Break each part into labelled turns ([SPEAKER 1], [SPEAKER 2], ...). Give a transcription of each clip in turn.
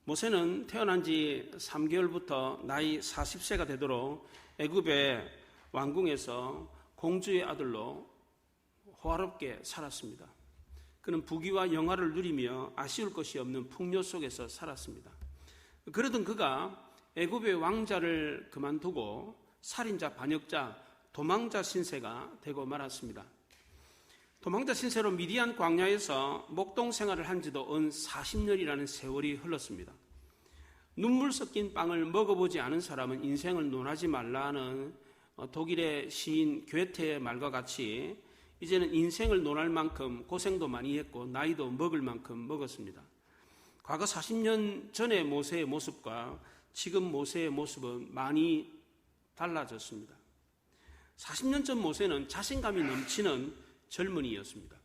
[SPEAKER 1] 모세는 태어난 지 3개월부터 나이 40세가 되도록 애굽의 왕궁에서 공주의 아들로 호화롭게 살았습니다. 그는 부귀와 영화를 누리며 아쉬울 것이 없는 풍요 속에서 살았습니다. 그러던 그가 애굽의 왕자를 그만두고 살인자, 반역자, 도망자 신세가 되고 말았습니다. 도망자 신세로 미디안 광야에서 목동 생활을 한 지도 은 40년이라는 세월이 흘렀습니다. 눈물 섞인 빵을 먹어보지 않은 사람은 인생을 논하지 말라는 독일의 시인 괴테의 말과 같이 이제는 인생을 논할 만큼 고생도 많이 했고 나이도 먹을 만큼 먹었습니다. 과거 40년 전의 모세의 모습과 지금 모세의 모습은 많이 달라졌습니다. 40년 전 모세는 자신감이 넘치는 젊은이였습니다.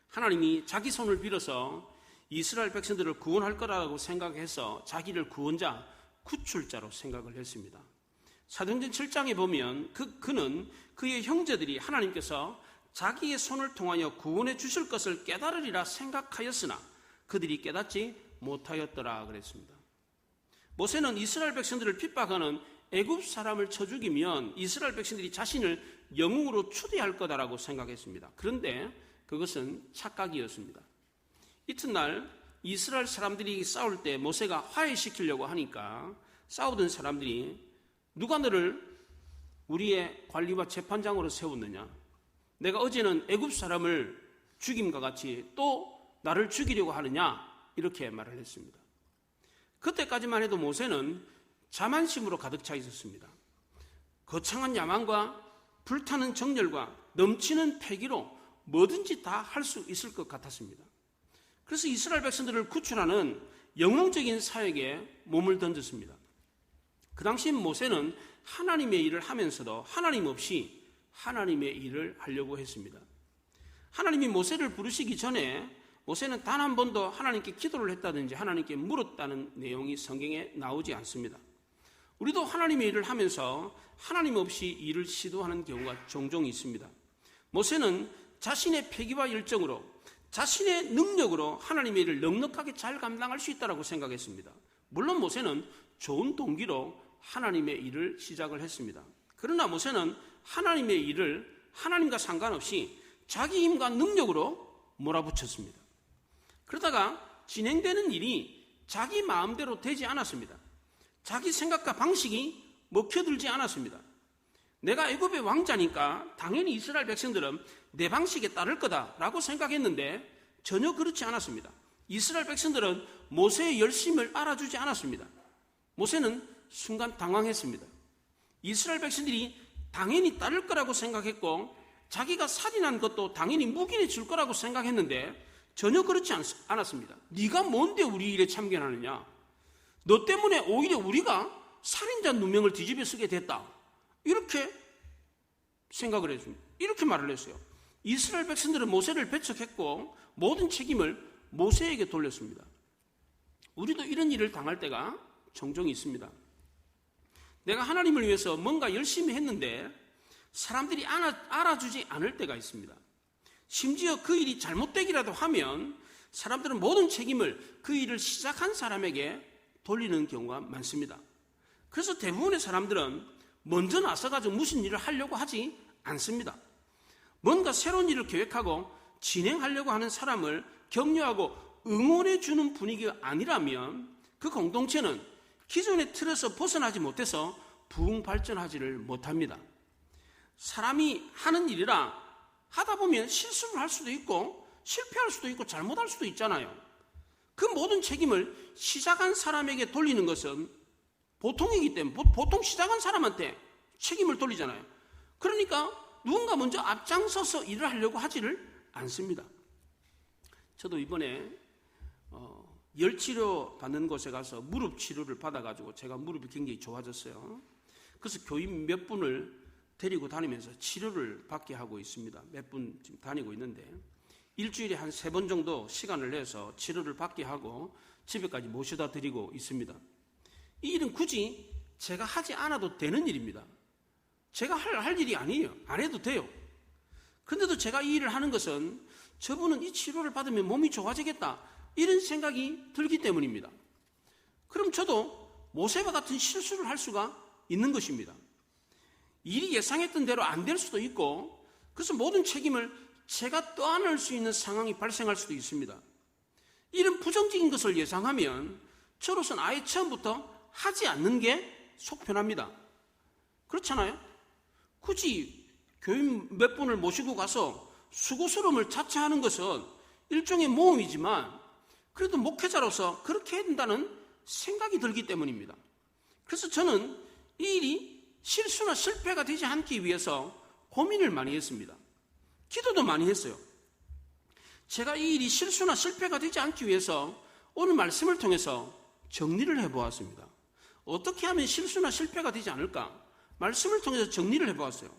[SPEAKER 1] 하나님이 자기 손을 빌어서 이스라엘 백성들을 구원할 거라고 생각해서 자기를 구원자, 구출자로 생각을 했습니다. 사도행전 7장에 보면 그는 그의 형제들이 하나님께서 자기의 손을 통하여 구원해 주실 것을 깨달으리라 생각하였으나 그들이 깨닫지 못하였더라 그랬습니다. 모세는 이스라엘 백성들을 핍박하는 애굽 사람을 쳐 죽이면 이스라엘 백성들이 자신을 영웅으로 추대할 거다라고 생각했습니다. 그런데 그것은 착각이었습니다. 이튿날 이스라엘 사람들이 싸울 때 모세가 화해시키려고 하니까 싸우던 사람들이 누가 너를 우리의 관리와 재판장으로 세웠느냐? 내가 어제는 애굽 사람을 죽임과 같이 또 나를 죽이려고 하느냐? 이렇게 말을 했습니다. 그때까지만 해도 모세는 자만심으로 가득 차 있었습니다. 거창한 야망과 불타는 정열과 넘치는 패기로 뭐든지 다 할 수 있을 것 같았습니다. 그래서 이스라엘 백성들을 구출하는 영웅적인 사역에 몸을 던졌습니다. 그 당시 모세는 하나님의 일을 하면서도 하나님 없이 하나님의 일을 하려고 했습니다. 하나님이 모세를 부르시기 전에 모세는 단 한 번도 하나님께 기도를 했다든지 하나님께 물었다는 내용이 성경에 나오지 않습니다. 우리도 하나님의 일을 하면서 하나님 없이 일을 시도하는 경우가 종종 있습니다. 모세는 자신의 패기와 열정으로 자신의 능력으로 하나님의 일을 넉넉하게 잘 감당할 수 있다고 생각했습니다. 물론 모세는 좋은 동기로 하나님의 일을 시작을 했습니다. 그러나 모세는 하나님의 일을 하나님과 상관없이 자기 힘과 능력으로 몰아붙였습니다. 그러다가 진행되는 일이 자기 마음대로 되지 않았습니다. 자기 생각과 방식이 먹혀들지 않았습니다. 내가 애굽의 왕자니까 당연히 이스라엘 백성들은 내 방식에 따를 거다라고 생각했는데 전혀 그렇지 않았습니다. 이스라엘 백성들은 모세의 열심을 알아주지 않았습니다. 모세는 순간 당황했습니다. 이스라엘 백성들이 당연히 따를 거라고 생각했고 자기가 살인한 것도 당연히 묵인해 줄 거라고 생각했는데 전혀 그렇지 않았습니다. 네가 뭔데 우리 일에 참견하느냐? 너 때문에 오히려 우리가 살인자 누명을 뒤집어 쓰게 됐다. 이렇게 생각을 했습니다. 이렇게 말을 했어요. 이스라엘 백성들은 모세를 배척했고 모든 책임을 모세에게 돌렸습니다. 우리도 이런 일을 당할 때가 종종 있습니다. 내가 하나님을 위해서 뭔가 열심히 했는데 사람들이 알아주지 않을 때가 있습니다. 심지어 그 일이 잘못되기라도 하면 사람들은 모든 책임을 그 일을 시작한 사람에게 돌리는 경우가 많습니다. 그래서 대부분의 사람들은 먼저 나서가지고 무슨 일을 하려고 하지 않습니다. 뭔가 새로운 일을 계획하고 진행하려고 하는 사람을 격려하고 응원해 주는 분위기가 아니라면 그 공동체는 기존의 틀에서 벗어나지 못해서 부흥 발전하지를 못합니다. 사람이 하는 일이라 하다 보면 실수를 할 수도 있고 실패할 수도 있고 잘못할 수도 있잖아요. 그 모든 책임을 시작한 사람에게 돌리는 것은 보통이기 때문에 보통 시작한 사람한테 책임을 돌리잖아요. 그러니까 누군가 먼저 앞장서서 일을 하려고 하지를 않습니다. 저도 이번에 열치료 받는 곳에 가서 무릎 치료를 받아가지고 제가 무릎이 굉장히 좋아졌어요. 그래서 교인 몇 분을 데리고 다니면서 치료를 받게 하고 있습니다. 몇 분 지금 다니고 있는데 일주일에 한 3번 정도 시간을 내서 치료를 받게 하고 집에까지 모셔다 드리고 있습니다. 이 일은 굳이 제가 하지 않아도 되는 일입니다. 제가 할 일이 아니에요. 안 해도 돼요. 그런데도 제가 이 일을 하는 것은 저분은 이 치료를 받으면 몸이 좋아지겠다 이런 생각이 들기 때문입니다. 그럼 저도 모세와 같은 실수를 할 수가 있는 것입니다. 일이 예상했던 대로 안 될 수도 있고, 그래서 모든 책임을 제가 떠안을 수 있는 상황이 발생할 수도 있습니다. 이런 부정적인 것을 예상하면 저로서는 아예 처음부터 하지 않는 게 속 편합니다. 그렇잖아요? 굳이 교인 몇 분을 모시고 가서 수고스러움을 자처하는 것은 일종의 모험이지만 그래도 목회자로서 그렇게 해야 된다는 생각이 들기 때문입니다. 그래서 저는 이 일이 실수나 실패가 되지 않기 위해서 고민을 많이 했습니다. 기도도 많이 했어요. 제가 이 일이 실수나 실패가 되지 않기 위해서 오늘 말씀을 통해서 정리를 해보았습니다. 어떻게 하면 실수나 실패가 되지 않을까? 말씀을 통해서 정리를 해보았어요.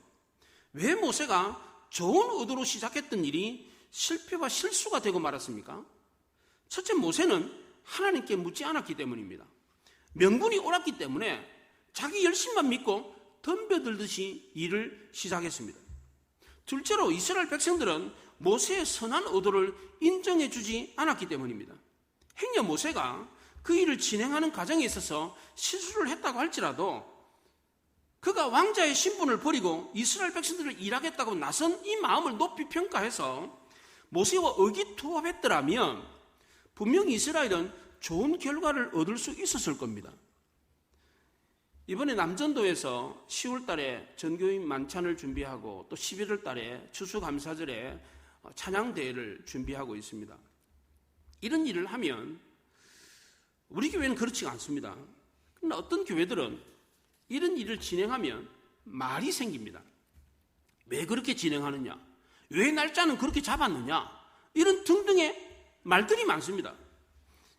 [SPEAKER 1] 왜 모세가 좋은 의도로 시작했던 일이 실패와 실수가 되고 말았습니까? 첫째, 모세는 하나님께 묻지 않았기 때문입니다. 명분이 옳았기 때문에 자기 열심만 믿고 덤벼들듯이 일을 시작했습니다. 둘째로, 이스라엘 백성들은 모세의 선한 의도를 인정해 주지 않았기 때문입니다. 행여 모세가 그 일을 진행하는 과정에 있어서 실수를 했다고 할지라도 그가 왕자의 신분을 버리고 이스라엘 백성들을 일하겠다고 나선 이 마음을 높이 평가해서 모세와 의기투합했더라면 분명히 이스라엘은 좋은 결과를 얻을 수 있었을 겁니다. 이번에 남전도에서 10월 달에 전교인 만찬을 준비하고 또 11월 달에 추수감사절에 찬양대회를 준비하고 있습니다. 이런 일을 하면 우리 교회는 그렇지가 않습니다. 그러나 어떤 교회들은 이런 일을 진행하면 말이 생깁니다. 왜 그렇게 진행하느냐? 왜 날짜는 그렇게 잡았느냐? 이런 등등의 말들이 많습니다.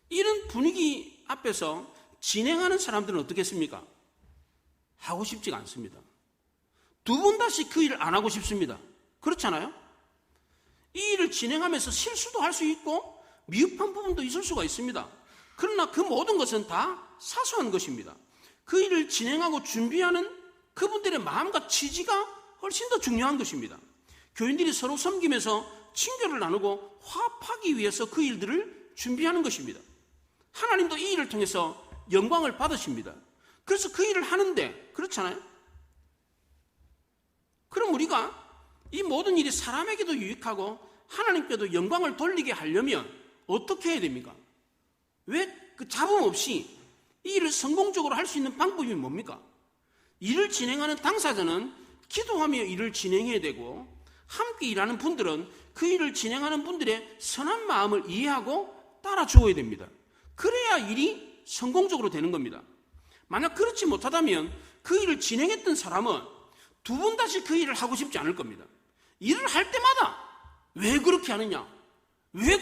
[SPEAKER 1] 이런 분위기 앞에서 진행하는 사람들은 어떻겠습니까? 하고 싶지가 않습니다. 두 번 다시 그 일을 안 하고 싶습니다. 그렇잖아요? 이 일을 진행하면서 실수도 할 수 있고 미흡한 부분도 있을 수가 있습니다. 그러나 그 모든 것은 다 사소한 것입니다. 그 일을 진행하고 준비하는 그분들의 마음과 취지가 훨씬 더 중요한 것입니다. 교인들이 서로 섬기면서 친교를 나누고 화합하기 위해서 그 일들을 준비하는 것입니다. 하나님도 이 일을 통해서 영광을 받으십니다. 그래서 그 일을 하는데, 그렇잖아요? 그럼 우리가 이 모든 일이 사람에게도 유익하고 하나님께도 영광을 돌리게 하려면 어떻게 해야 됩니까? 왜 그 잡음 없이 이 일을 성공적으로 할 수 있는 방법이 뭡니까? 일을 진행하는 당사자는 기도하며 일을 진행해야 되고, 함께 일하는 분들은 그 일을 진행하는 분들의 선한 마음을 이해하고 따라주어야 됩니다. 그래야 일이 성공적으로 되는 겁니다. 만약 그렇지 못하다면 그 일을 진행했던 사람은 두 번 다시 그 일을 하고 싶지 않을 겁니다. 일을 할 때마다 왜 그렇게 하느냐? 왜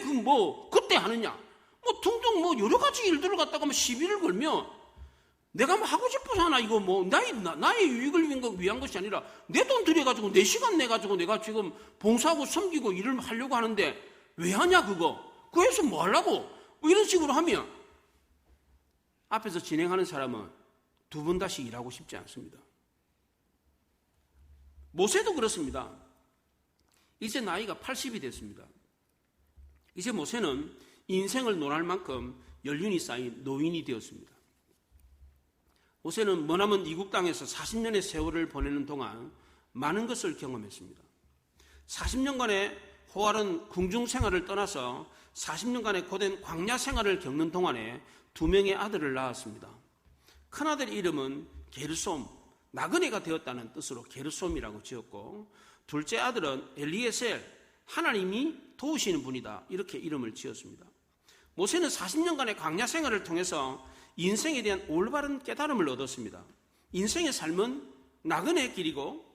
[SPEAKER 1] 그때 하느냐? 둥둥 여러 가지 일들을 갖다가 시비를 걸면 내가 하고 싶어서 하나, 이거 나의 유익을 위한 것이 아니라 내 돈 들여가지고 내 시간 내가지고 내가 지금 봉사하고 섬기고 일을 하려고 하는데 왜 하냐, 그거 해서 뭐 하려고? 이런 식으로 하면 앞에서 진행하는 사람은 두 번 다시 일하고 싶지 않습니다. 모세도 그렇습니다. 이제 나이가 80이 됐습니다. 이제 모세는 인생을 논할 만큼 연륜이 쌓인 노인이 되었습니다. 모세는 머나먼 이국 땅에서 40년의 세월을 보내는 동안 많은 것을 경험했습니다. 40년간의 호활한 궁중 생활을 떠나서 40년간의 고된 광야 생활을 겪는 동안에 2명의 아들을 낳았습니다. 큰아들 이름은 게르솜, 나그네가 되었다는 뜻으로 게르솜이라고 지었고, 둘째 아들은 엘리에셀, 하나님이 도우시는 분이다, 이렇게 이름을 지었습니다. 모세는 40년간의 광야 생활을 통해서 인생에 대한 올바른 깨달음을 얻었습니다. 인생의 삶은 나그네의 길이고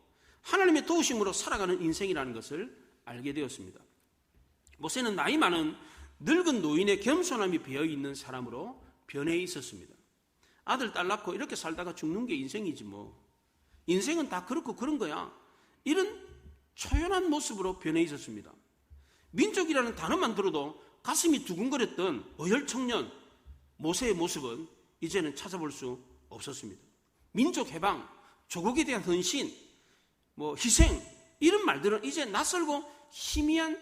[SPEAKER 1] 하나님의 도우심으로 살아가는 인생이라는 것을 알게 되었습니다. 모세는 나이 많은 늙은 노인의 겸손함이 배어있는 사람으로 변해 있었습니다. 아들, 딸 낳고 이렇게 살다가 죽는 게 인생이지 뭐. 인생은 다 그렇고 그런 거야. 이런 초연한 모습으로 변해 있었습니다. 민족이라는 단어만 들어도 가슴이 두근거렸던 어혈 청년 모세의 모습은 이제는 찾아볼 수 없었습니다. 민족 해방, 조국에 대한 헌신, 희생, 이런 말들은 이제 낯설고 희미한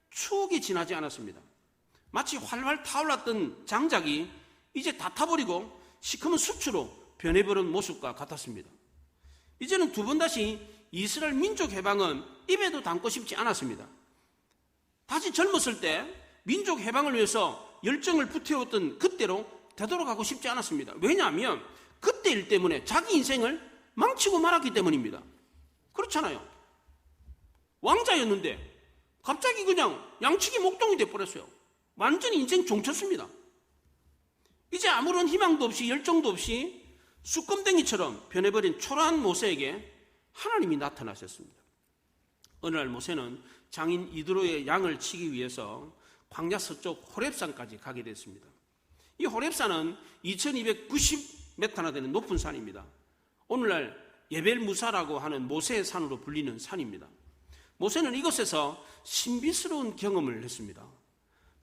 [SPEAKER 1] 추억이 지나지 않았습니다. 마치 활활 타올랐던 장작이 이제 다 타버리고 시커먼 수치로 변해버린 모습과 같았습니다. 이제는 두 번 다시 이스라엘 민족 해방은 입에도 담고 싶지 않았습니다. 다시 젊었을 때 민족 해방을 위해서 열정을 불태웠던 그때로 되돌아가고 싶지 않았습니다. 왜냐하면 그때 일 때문에 자기 인생을 망치고 말았기 때문입니다. 그렇잖아요. 왕자였는데 갑자기 그냥 양치기 목동이 돼버렸어요. 완전히 인생 종쳤습니다. 이제 아무런 희망도 없이 열정도 없이 쑥검댕이처럼 변해버린 초라한 모세에게 하나님이 나타나셨습니다. 어느 날 모세는 장인 이드로의 양을 치기 위해서 광야 서쪽 호렙산까지 가게 됐습니다. 이 호렙산은 2290m나 되는 높은 산입니다. 오늘날 예벨무사라고 하는 모세의 산으로 불리는 산입니다. 모세는 이곳에서 신비스러운 경험을 했습니다.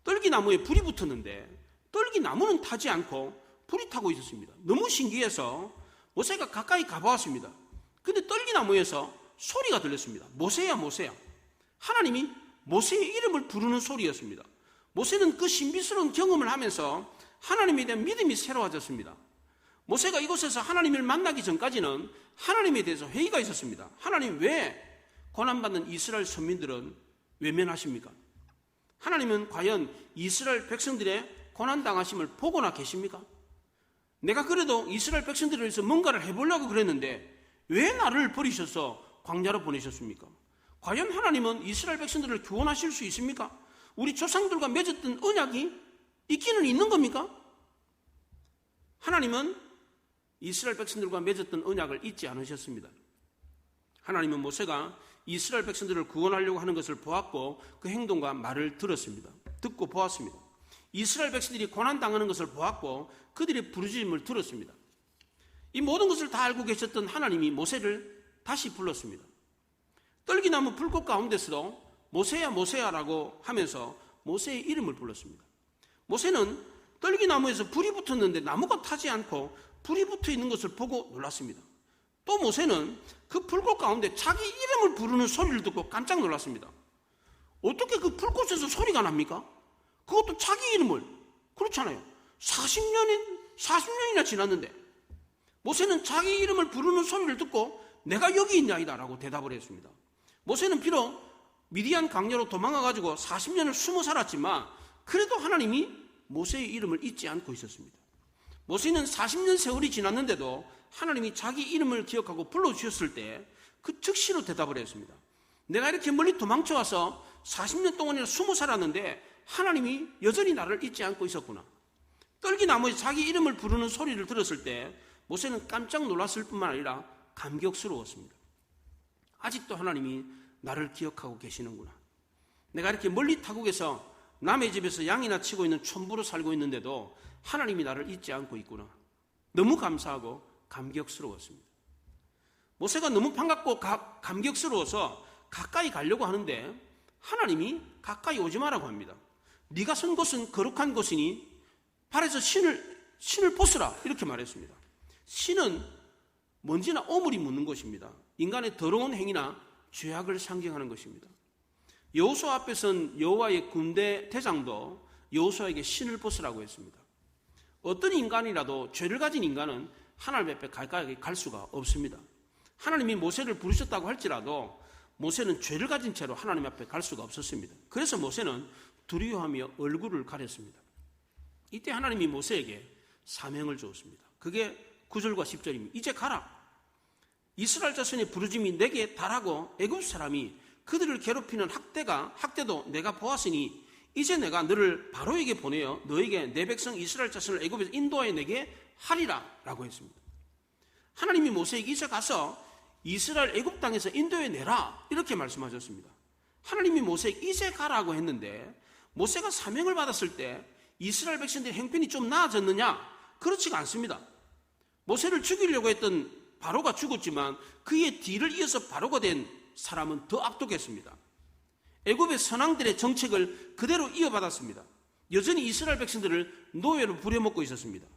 [SPEAKER 1] 떨기나무에 불이 붙었는데 떨기나무는 타지 않고 불이 타고 있었습니다. 너무 신기해서 모세가 가까이 가보았습니다. 근데 떨기나무에서 소리가 들렸습니다. 모세야 모세야. 하나님이 모세의 이름을 부르는 소리였습니다. 모세는 그 신비스러운 경험을 하면서 하나님에 대한 믿음이 새로워졌습니다. 모세가 이곳에서 하나님을 만나기 전까지는 하나님에 대해서 회의가 있었습니다. 하나님, 왜 고난받는 이스라엘 선민들은 외면하십니까? 하나님은 과연 이스라엘 백성들의 고난당하심을 보고나 계십니까? 내가 그래도 이스라엘 백성들을 위해서 뭔가를 해보려고 그랬는데 왜 나를 버리셔서 광야로 보내셨습니까? 과연 하나님은 이스라엘 백성들을 구원하실 수 있습니까? 우리 조상들과 맺었던 언약이 있기는 있는 겁니까? 하나님은 이스라엘 백성들과 맺었던 언약을 잊지 않으셨습니다. 하나님은 모세가 이스라엘 백성들을 구원하려고 하는 것을 보았고 그 행동과 말을 들었습니다. 듣고 보았습니다. 이스라엘 백성들이 고난당하는 것을 보았고 그들의 부르짖음을 들었습니다. 이 모든 것을 다 알고 계셨던 하나님이 모세를 다시 불렀습니다. 떨기나무 불꽃 가운데서도 모세야 모세야라고 하면서 모세의 이름을 불렀습니다. 모세는 떨기나무에서 불이 붙었는데 나무가 타지 않고 불이 붙어 있는 것을 보고 놀랐습니다. 또 모세는 그 불꽃 가운데 자기 이름을 부르는 소리를 듣고 깜짝 놀랐습니다. 어떻게 그 불꽃에서 소리가 납니까? 그것도 자기 이름을. 그렇잖아요. 40년이나 지났는데 모세는 자기 이름을 부르는 소리를 듣고 내가 여기 있나이다 라고 대답을 했습니다. 모세는 비록 미디안 강야로 도망가가지고 40년을 숨어 살았지만 그래도 하나님이 모세의 이름을 잊지 않고 있었습니다. 모세는 40년 세월이 지났는데도 하나님이 자기 이름을 기억하고 불러주셨을 때 그 즉시로 대답을 했습니다. 내가 이렇게 멀리 도망쳐와서 40년 동안이나 숨어 살았는데 하나님이 여전히 나를 잊지 않고 있었구나. 떨기나무에 자기 이름을 부르는 소리를 들었을 때 모세는 깜짝 놀랐을 뿐만 아니라 감격스러웠습니다. 아직도 하나님이 나를 기억하고 계시는구나. 내가 이렇게 멀리 타국에서 남의 집에서 양이나 치고 있는 촌부로 살고 있는데도 하나님이 나를 잊지 않고 있구나. 너무 감사하고 감격스러웠습니다. 모세가 너무 반갑고 감격스러워서 가까이 가려고 하는데 하나님이 가까이 오지 마라고 합니다. 네가 선 곳은 거룩한 곳이니 발에서 신을 벗으라 이렇게 말했습니다. 신은 먼지나 오물이 묻는 것입니다. 인간의 더러운 행위나 죄악을 상징하는 것입니다. 여호수아 앞에 선 여호와의 군대 대장도 여호수아에게 신을 벗으라고 했습니다. 어떤 인간이라도 죄를 가진 인간은 하나님 앞에 가까이 갈 수가 없습니다. 하나님이 모세를 부르셨다고 할지라도 모세는 죄를 가진 채로 하나님 앞에 갈 수가 없었습니다. 그래서 모세는 두려워하며 얼굴을 가렸습니다. 이때 하나님이 모세에게 사명을 주었습니다. 그게 9절과 10절입니다. 이제 가라. 이스라엘 자손의 부르짐이 내게 달하고 애굽 사람이 그들을 괴롭히는 학대도 내가 보았으니 이제 내가 너를 바로에게 보내어 너에게 내 백성 이스라엘 자손을 애굽에서 인도하여 내게 하리라 라고 했습니다. 하나님이 모세에게 이제 가서 이스라엘 애굽 땅에서 인도해 내라 이렇게 말씀하셨습니다. 하나님이 모세에게 이제 가라고 했는데 모세가 사명을 받았을 때 이스라엘 백성들의 형편이 좀 나아졌느냐? 그렇지가 않습니다. 모세를 죽이려고 했던 바로가 죽었지만 그의 뒤를 이어서 바로가 된 사람은 더 악독했습니다. 애굽의 선왕들의 정책을 그대로 이어받았습니다. 여전히 이스라엘 백성들을 노예로 부려먹고 있었습니다.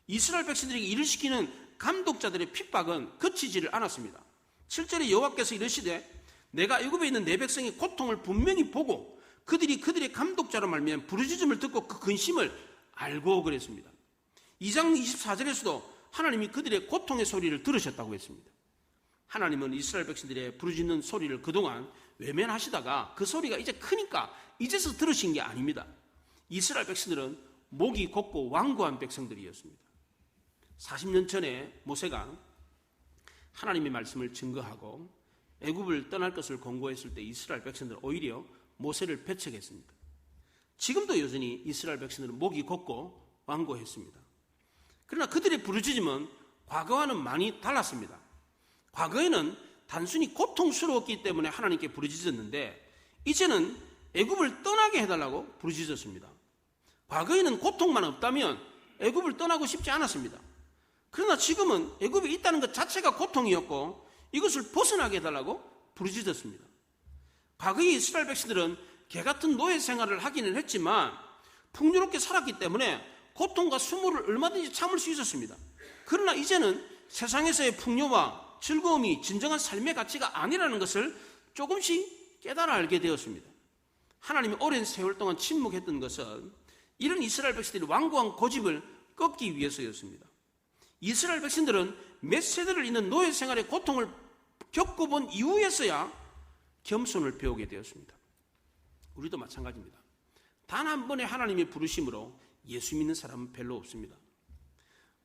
[SPEAKER 1] 이스라엘 백성들에게 일을 시키는 감독자들의 핍박은 그치지를 않았습니다. 7절에 여호와께서 이르시되 내가 애굽에 있는 내 백성의 고통을 분명히 보고 그들이 그들의 감독자로 말미암아 부르짖음을 듣고 그 근심을 알고 그랬습니다. 2장 24절에서도 하나님이 그들의 고통의 소리를 들으셨다고 했습니다. 하나님은 이스라엘 백성들의 부르짖는 소리를 그동안 외면하시다가 그 소리가 이제 크니까 이제서 들으신 게 아닙니다. 이스라엘 백성들은 목이 곱고 완고한 백성들이었습니다. 40년 전에 모세가 하나님의 말씀을 증거하고 애굽을 떠날 것을 권고했을 때 이스라엘 백성들은 오히려 모세를 배척했습니다. 지금도 여전히 이스라엘 백성들은 목이 곱고 완고했습니다. 그러나 그들의 부르짖음은 과거와는 많이 달랐습니다. 과거에는 단순히 고통스러웠기 때문에 하나님께 부르짖었는데 이제는 애굽을 떠나게 해달라고 부르짖었습니다. 과거에는 고통만 없다면 애굽을 떠나고 싶지 않았습니다. 그러나 지금은 애굽에 있다는 것 자체가 고통이었고 이것을 벗어나게 해달라고 부르짖었습니다. 과거의 이스라엘 백성들은 개같은 노예 생활을 하기는 했지만 풍요롭게 살았기 때문에 고통과 수모를 얼마든지 참을 수 있었습니다. 그러나 이제는 세상에서의 풍요와 즐거움이 진정한 삶의 가치가 아니라는 것을 조금씩 깨달아 알게 되었습니다. 하나님이 오랜 세월 동안 침묵했던 것은 이런 이스라엘 백성들이 완고한 고집을 꺾기 위해서였습니다. 이스라엘 백성들은 몇 세대를 잇는 노예 생활의 고통을 겪어본 이후에서야 겸손을 배우게 되었습니다. 우리도 마찬가지입니다. 단 한 번의 하나님의 부르심으로 예수 믿는 사람은 별로 없습니다.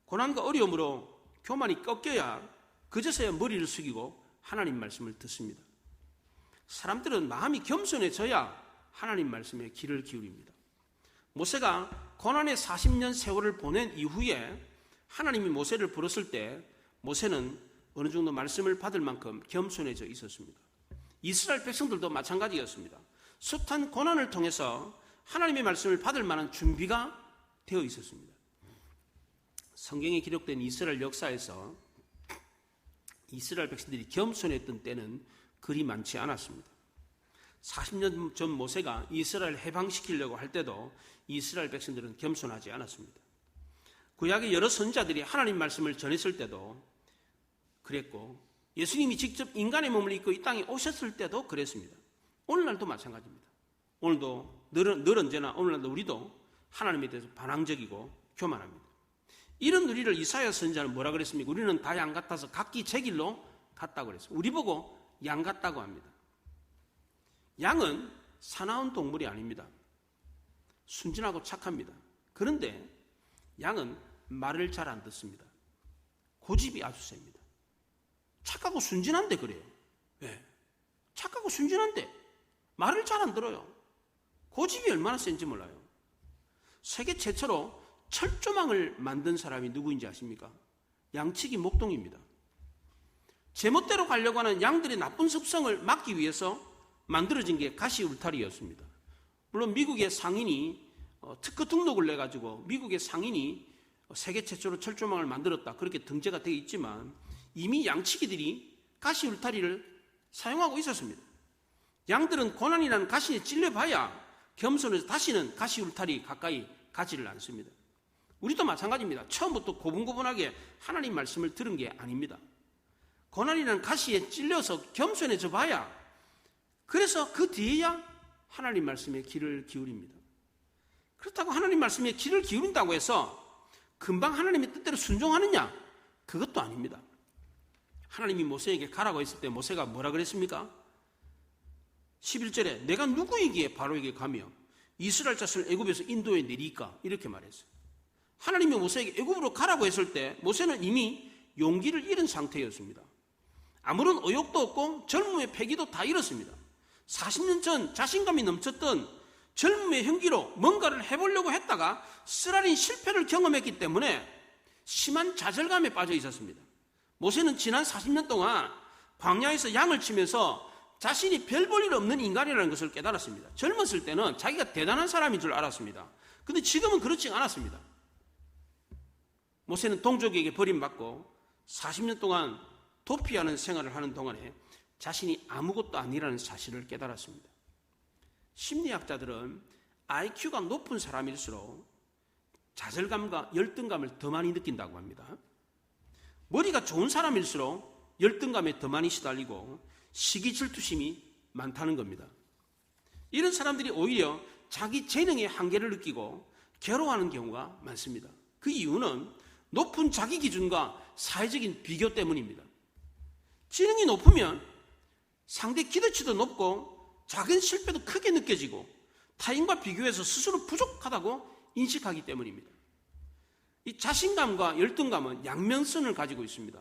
[SPEAKER 1] 고난과 어려움으로 교만이 꺾여야 그제서야 머리를 숙이고 하나님 말씀을 듣습니다. 사람들은 마음이 겸손해져야 하나님 말씀에 귀를 기울입니다. 모세가 고난의 40년 세월을 보낸 이후에 하나님이 모세를 부르실 때 모세는 어느 정도 말씀을 받을 만큼 겸손해져 있었습니다. 이스라엘 백성들도 마찬가지였습니다. 숱한 고난을 통해서 하나님의 말씀을 받을 만한 준비가 되어 있었습니다. 성경에 기록된 이스라엘 역사에서 이스라엘 백성들이 겸손했던 때는 그리 많지 않았습니다. 40년 전 모세가 이스라엘을 해방시키려고 할 때도 이스라엘 백성들은 겸손하지 않았습니다. 구약의 여러 선지자들이 하나님 말씀을 전했을 때도 그랬고 예수님이 직접 인간의 몸을 입고 이 땅에 오셨을 때도 그랬습니다. 오늘날도 마찬가지입니다. 오늘도 늘 언제나 오늘날도 우리도 하나님에 대해서 반항적이고 교만합니다. 이런 우리를 이사야 선지자는 뭐라 그랬습니까? 우리는 다 양 같아서 각기 제 길로 갔다고 그랬어요. 우리 보고 양 같다고 합니다. 양은 사나운 동물이 아닙니다. 순진하고 착합니다. 그런데 양은 말을 잘 안 듣습니다. 고집이 아주 셉니다. 착하고 순진한데 그래요. 왜? 착하고 순진한데 말을 잘 안 들어요. 고집이 얼마나 센지 몰라요. 세계 최초로 철조망을 만든 사람이 누구인지 아십니까? 양치기 목동입니다. 제멋대로 가려고 하는 양들의 나쁜 습성을 막기 위해서 만들어진 게 가시 울타리였습니다. 물론 미국의 상인이 특허 등록을 내가지고 미국의 상인이 세계 최초로 철조망을 만들었다 그렇게 등재가 되어 있지만 이미 양치기들이 가시 울타리를 사용하고 있었습니다. 양들은 고난이라는 가시에 찔려봐야 겸손해서 다시는 가시 울타리 가까이 가지를 않습니다. 우리도 마찬가지입니다. 처음부터 고분고분하게 하나님 말씀을 들은 게 아닙니다. 고난이라는 가시에 찔려서 겸손해져 봐야 그래서 그 뒤에야 하나님 말씀에 귀를 기울입니다. 그렇다고 하나님 말씀에 귀를 기울인다고 해서 금방 하나님의 뜻대로 순종하느냐? 그것도 아닙니다. 하나님이 모세에게 가라고 했을 때 모세가 뭐라 그랬습니까? 11절에 내가 누구이기에 바로에게 가며 이스라엘 자손을 애굽에서 인도해 내리까? 이렇게 말했어요. 하나님이 모세에게 애굽으로 가라고 했을 때 모세는 이미 용기를 잃은 상태였습니다. 아무런 의욕도 없고 젊음의 패기도 다 잃었습니다. 40년 전 자신감이 넘쳤던 젊음의 형기로 뭔가를 해보려고 했다가 쓰라린 실패를 경험했기 때문에 심한 좌절감에 빠져 있었습니다. 모세는 지난 40년 동안 광야에서 양을 치면서 자신이 별 볼 일 없는 인간이라는 것을 깨달았습니다. 젊었을 때는 자기가 대단한 사람인 줄 알았습니다. 그런데 지금은 그렇지 않았습니다. 모세는 동족에게 버림받고 40년 동안 도피하는 생활을 하는 동안에 자신이 아무것도 아니라는 사실을 깨달았습니다. 심리학자들은 IQ가 높은 사람일수록 좌절감과 열등감을 더 많이 느낀다고 합니다. 머리가 좋은 사람일수록 열등감에 더 많이 시달리고 시기 질투심이 많다는 겁니다. 이런 사람들이 오히려 자기 재능의 한계를 느끼고 괴로워하는 경우가 많습니다. 그 이유는 높은 자기 기준과 사회적인 비교 때문입니다. 지능이 높으면 상대 기대치도 높고 작은 실패도 크게 느껴지고 타인과 비교해서 스스로 부족하다고 인식하기 때문입니다. 이 자신감과 열등감은 양면성을 가지고 있습니다.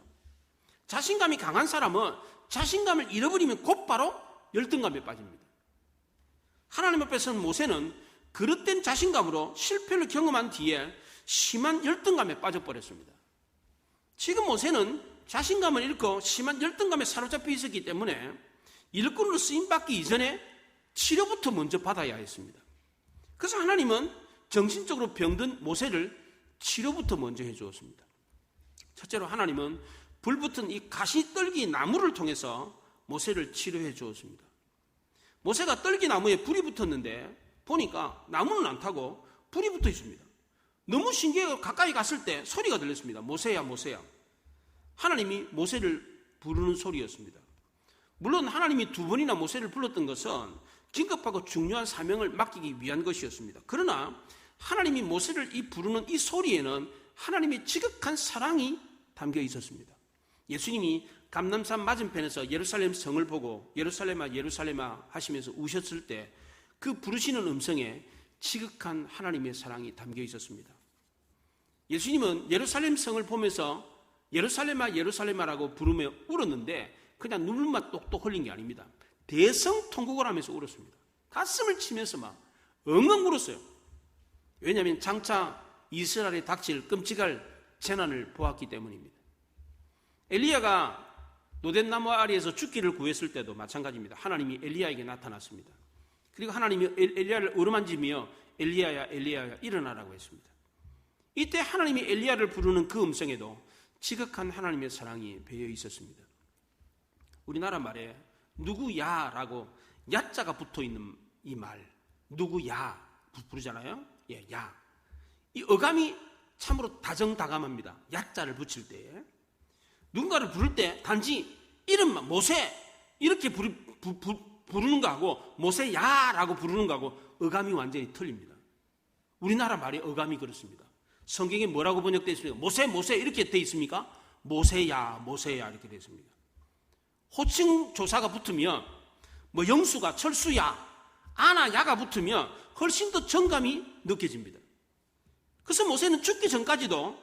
[SPEAKER 1] 자신감이 강한 사람은 자신감을 잃어버리면 곧바로 열등감에 빠집니다. 하나님 앞에서는 모세는 그릇된 자신감으로 실패를 경험한 뒤에 심한 열등감에 빠져버렸습니다. 지금 모세는 자신감을 잃고 심한 열등감에 사로잡혀 있었기 때문에 일꾼으로 쓰임받기 이전에 치료부터 먼저 받아야 했습니다. 그래서 하나님은 정신적으로 병든 모세를 치료부터 먼저 해주었습니다. 첫째로 하나님은 불붙은 이 가시떨기 나무를 통해서 모세를 치료해 주었습니다. 모세가 떨기 나무에 불이 붙었는데 보니까 나무는 안 타고 불이 붙어 있습니다. 너무 신기해서 가까이 갔을 때 소리가 들렸습니다. 모세야, 모세야. 하나님이 모세를 부르는 소리였습니다. 물론 하나님이 두 번이나 모세를 불렀던 것은 긴급하고 중요한 사명을 맡기기 위한 것이었습니다. 그러나 하나님이 모세를 부르는 이 소리에는 하나님의 지극한 사랑이 담겨 있었습니다. 예수님이 감람산 맞은편에서 예루살렘 성을 보고 예루살렘아 예루살렘아 하시면서 우셨을 때 그 부르시는 음성에 지극한 하나님의 사랑이 담겨 있었습니다. 예수님은 예루살렘 성을 보면서 예루살렘아 예루살렘아라고 부르며 울었는데 그냥 눈물만 똑똑 흘린 게 아닙니다. 대성통곡을 하면서 울었습니다. 가슴을 치면서 막 엉엉 울었어요. 왜냐하면 장차 이스라엘에 닥칠 끔찍할 재난을 보았기 때문입니다. 엘리야가 노덴나무 아래에서 죽기를 구했을 때도 마찬가지입니다. 하나님이 엘리야에게 나타났습니다. 그리고 하나님이 엘리야를 어루만지며 엘리야야 엘리야야 일어나라고 했습니다. 이때 하나님이 엘리야를 부르는 그 음성에도 지극한 하나님의 사랑이 배어 있었습니다. 우리나라 말에 누구야라고 야자가 붙어있는 이 말, 누구야 부르잖아요. 예, 야. 이 어감이 참으로 다정다감합니다. 야자를 붙일 때 누군가를 부를 때 단지 이름만 모세 이렇게 부르는 거하고 모세야라고 부르는 거하고 어감이 완전히 틀립니다. 우리나라 말의 어감이 그렇습니다. 성경에 뭐라고 번역되어 있습니까? 모세 모세 이렇게 되어 있습니까? 모세야 모세야 이렇게 되어 있습니다. 호칭 조사가 붙으면 뭐 영수가 철수야 아나 야가 붙으면 훨씬 더 정감이 느껴집니다. 그래서 모세는 죽기 전까지도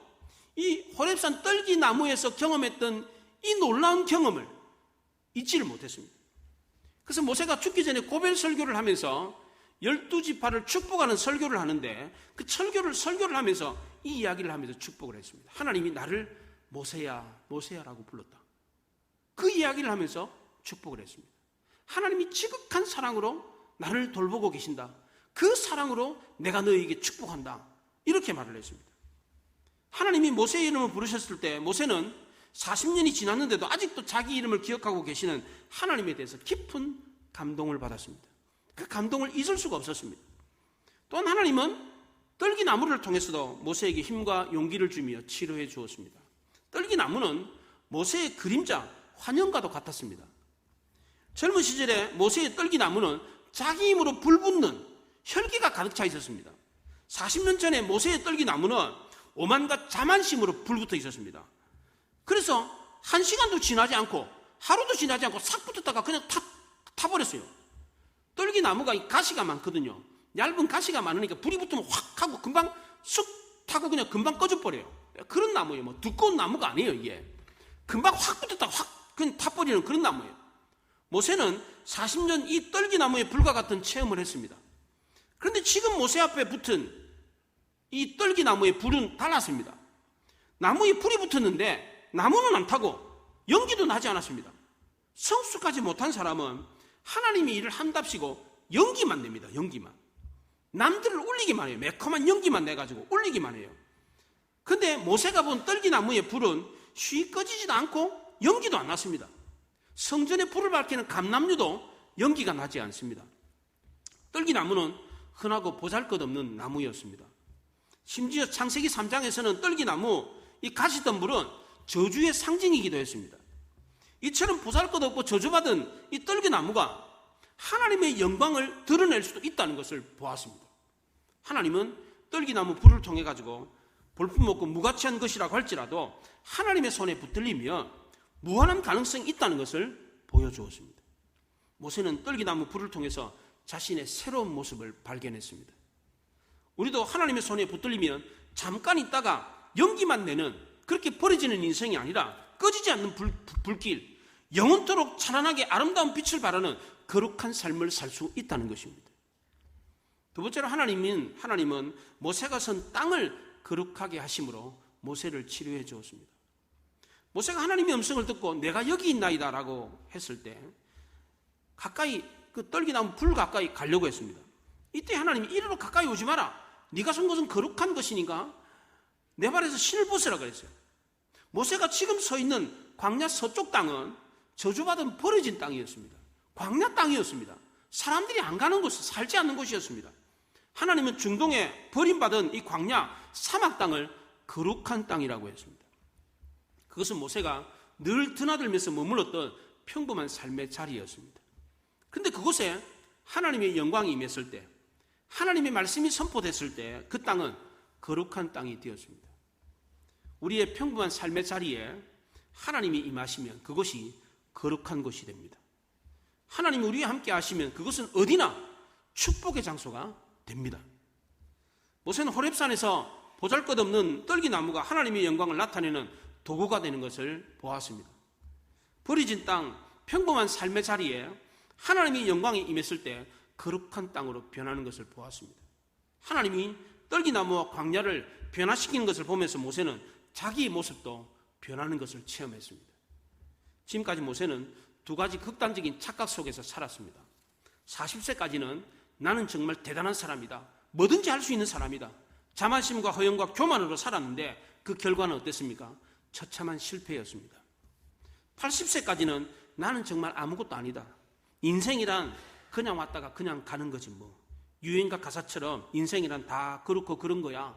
[SPEAKER 1] 이 호렙산 떨기 나무에서 경험했던 이 놀라운 경험을 잊지를 못했습니다. 그래서 모세가 죽기 전에 고별 설교를 하면서 12지파를 축복하는 설교를 하는데 그 설교를 하면서 이 이야기를 하면서 축복을 했습니다. 하나님이 나를 모세야 모세야라고 불렀다. 그 이야기를 하면서 축복을 했습니다. 하나님이 지극한 사랑으로 나를 돌보고 계신다. 그 사랑으로 내가 너에게 축복한다. 이렇게 말을 했습니다. 하나님이 모세의 이름을 부르셨을 때 모세는 40년이 지났는데도 아직도 자기 이름을 기억하고 계시는 하나님에 대해서 깊은 감동을 받았습니다. 그 감동을 잊을 수가 없었습니다. 또한 하나님은 떨기나무를 통해서도 모세에게 힘과 용기를 주며 치료해 주었습니다. 떨기나무는 모세의 그림자, 환영과도 같았습니다. 젊은 시절에 모세의 떨기나무는 자기 힘으로 불붙는 혈기가 가득 차 있었습니다. 40년 전에 모세의 떨기나무는 오만과 자만심으로 불붙어 있었습니다. 그래서 한 시간도 지나지 않고 하루도 지나지 않고 싹 붙었다가 그냥 타버렸어요. 떨기나무가 가시가 많거든요. 얇은 가시가 많으니까 불이 붙으면 확 하고 금방 쑥 타고 그냥 금방 꺼져버려요. 그런 나무예요. 뭐 두꺼운 나무가 아니에요. 이게 금방 확 붙었다가 확 그냥 타버리는 그런 나무예요. 모세는 40년 이 떨기나무의 불과 같은 체험을 했습니다. 그런데 지금 모세 앞에 붙은 이 떨기나무의 불은 달랐습니다. 나무에 불이 붙었는데 나무는 안 타고 연기도 나지 않았습니다. 성숙하지 못한 사람은 하나님이 일을 한답시고 연기만 냅니다. 연기만. 남들을 울리기만 해요. 매콤한 연기만 내가지고 울리기만 해요. 그런데 모세가 본 떨기나무의 불은 쉬 꺼지지도 않고 연기도 안 났습니다. 성전에 불을 밝히는 감람류도 연기가 나지 않습니다. 떨기나무는 흔하고 보잘것없는 나무였습니다. 심지어 창세기 3장에서는 떨기나무 이 가시덤불은 저주의 상징이기도 했습니다. 이처럼 보잘것없고 저주받은 이 떨기나무가 하나님의 영광을 드러낼 수도 있다는 것을 보았습니다. 하나님은 떨기나무 불을 통해 가지고 볼품없고 무가치한 것이라고 할지라도 하나님의 손에 붙들리면 무한한 가능성이 있다는 것을 보여주었습니다. 모세는 떨기나무 불을 통해서 자신의 새로운 모습을 발견했습니다. 우리도 하나님의 손에 붙들리면 잠깐 있다가 연기만 내는 그렇게 버려지는 인생이 아니라 꺼지지 않는 불길, 영원토록 찬란하게 아름다운 빛을 발하는 거룩한 삶을 살 수 있다는 것입니다. 두 번째로 하나님은 모세가 선 땅을 거룩하게 하심으로 모세를 치료해 주었습니다. 모세가 하나님의 음성을 듣고 내가 여기 있나이다 라고 했을 때 가까이 그 떨기나무 불 가까이 가려고 했습니다. 이때 하나님이 이리로 가까이 오지 마라. 네가 선 것은 거룩한 것이니까 내 발에서 신을 벗으라 그랬어요. 모세가 지금 서 있는 광야 서쪽 땅은 저주받은 버려진 땅이었습니다. 광야 땅이었습니다. 사람들이 안 가는 곳, 살지 않는 곳이었습니다. 하나님은 중동에 버림받은 이 광야 사막 땅을 거룩한 땅이라고 했습니다. 그것은 모세가 늘 드나들면서 머물렀던 평범한 삶의 자리였습니다. 그런데 그곳에 하나님의 영광이 임했을 때, 하나님의 말씀이 선포됐을 때 그 땅은 거룩한 땅이 되었습니다. 우리의 평범한 삶의 자리에 하나님이 임하시면 그것이 거룩한 곳이 됩니다. 하나님이 우리와 함께 하시면 그것은 어디나 축복의 장소가 됩니다. 모세는 호렙산에서 보잘것없는 떨기나무가 하나님의 영광을 나타내는 도구가 되는 것을 보았습니다. 버려진 땅, 평범한 삶의 자리에 하나님의 영광이 임했을 때 거룩한 땅으로 변하는 것을 보았습니다. 하나님이 떨기나무와 광야를 변화시키는 것을 보면서 모세는 자기의 모습도 변하는 것을 체험했습니다. 지금까지 모세는 두 가지 극단적인 착각 속에서 살았습니다. 40세까지는 나는 정말 대단한 사람이다. 뭐든지 할 수 있는 사람이다. 자만심과 허영과 교만으로 살았는데 그 결과는 어땠습니까? 처참한 실패였습니다. 80세까지는 나는 정말 아무것도 아니다. 인생이란 그냥 왔다가 그냥 가는 거지 뭐. 유행가 가사처럼 인생이란 다 그렇고 그런 거야.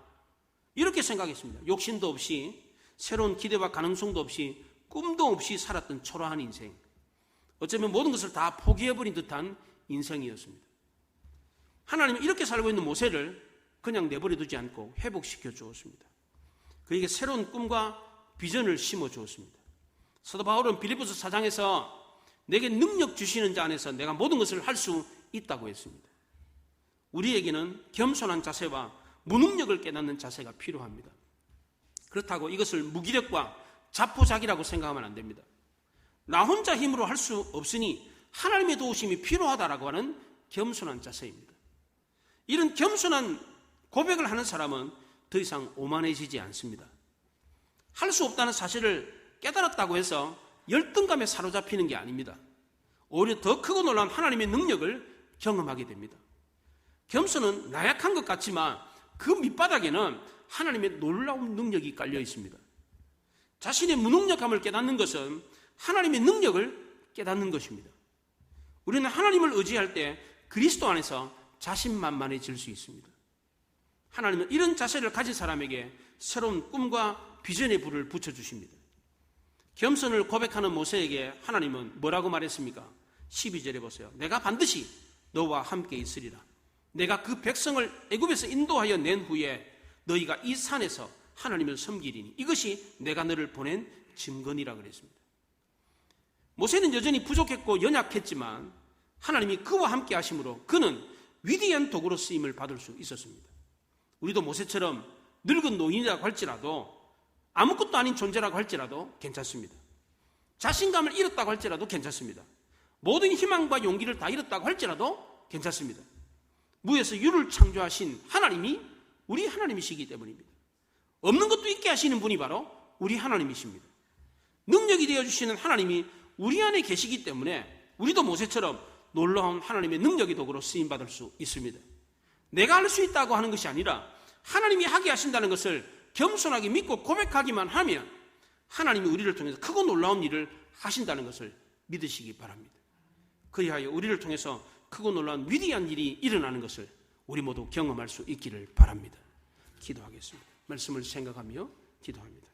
[SPEAKER 1] 이렇게 생각했습니다. 욕심도 없이, 새로운 기대와 가능성도 없이, 꿈도 없이 살았던 초라한 인생. 어쩌면 모든 것을 다 포기해버린 듯한 인생이었습니다. 하나님은 이렇게 살고 있는 모세를 그냥 내버려 두지 않고 회복시켜 주었습니다. 그에게 새로운 꿈과 비전을 심어 주었습니다. 사도 바울은 빌립보서 4장에서 내게 능력 주시는 자 안에서 내가 모든 것을 할 수 있다고 했습니다. 우리에게는 겸손한 자세와 무능력을 깨닫는 자세가 필요합니다. 그렇다고 이것을 무기력과 자포자기라고 생각하면 안 됩니다. 나 혼자 힘으로 할 수 없으니 하나님의 도우심이 필요하다라고 하는 겸손한 자세입니다. 이런 겸손한 고백을 하는 사람은 더 이상 오만해지지 않습니다. 할 수 없다는 사실을 깨달았다고 해서 열등감에 사로잡히는 게 아닙니다. 오히려 더 크고 놀라운 하나님의 능력을 경험하게 됩니다. 겸손은 나약한 것 같지만 그 밑바닥에는 하나님의 놀라운 능력이 깔려 있습니다. 자신의 무능력함을 깨닫는 것은 하나님의 능력을 깨닫는 것입니다. 우리는 하나님을 의지할 때 그리스도 안에서 자신만만해질 수 있습니다. 하나님은 이런 자세를 가진 사람에게 새로운 꿈과 비전의 불을 붙여주십니다. 겸손을 고백하는 모세에게 하나님은 뭐라고 말했습니까? 12절에 보세요. 내가 반드시 너와 함께 있으리라. 내가 그 백성을 애굽에서 인도하여 낸 후에 너희가 이 산에서 하나님을 섬기리니 이것이 내가 너를 보낸 증거니라 그랬습니다. 모세는 여전히 부족했고 연약했지만 하나님이 그와 함께 하심으로 그는 위대한 도구로 쓰임을 받을 수 있었습니다. 우리도 모세처럼 늙은 노인이라고 할지라도 아무것도 아닌 존재라고 할지라도 괜찮습니다. 자신감을 잃었다고 할지라도 괜찮습니다. 모든 희망과 용기를 다 잃었다고 할지라도 괜찮습니다. 무에서 유를 창조하신 하나님이 우리 하나님이시기 때문입니다. 없는 것도 있게 하시는 분이 바로 우리 하나님이십니다. 능력이 되어주시는 하나님이 우리 안에 계시기 때문에 우리도 모세처럼 놀라운 하나님의 능력의 도구로 쓰임받을 수 있습니다. 내가 할 수 있다고 하는 것이 아니라 하나님이 하게 하신다는 것을 겸손하게 믿고 고백하기만 하면 하나님이 우리를 통해서 크고 놀라운 일을 하신다는 것을 믿으시기 바랍니다. 그리하여 우리를 통해서 크고 놀라운 위대한 일이 일어나는 것을 우리 모두 경험할 수 있기를 바랍니다. 기도하겠습니다. 말씀을 생각하며 기도합니다.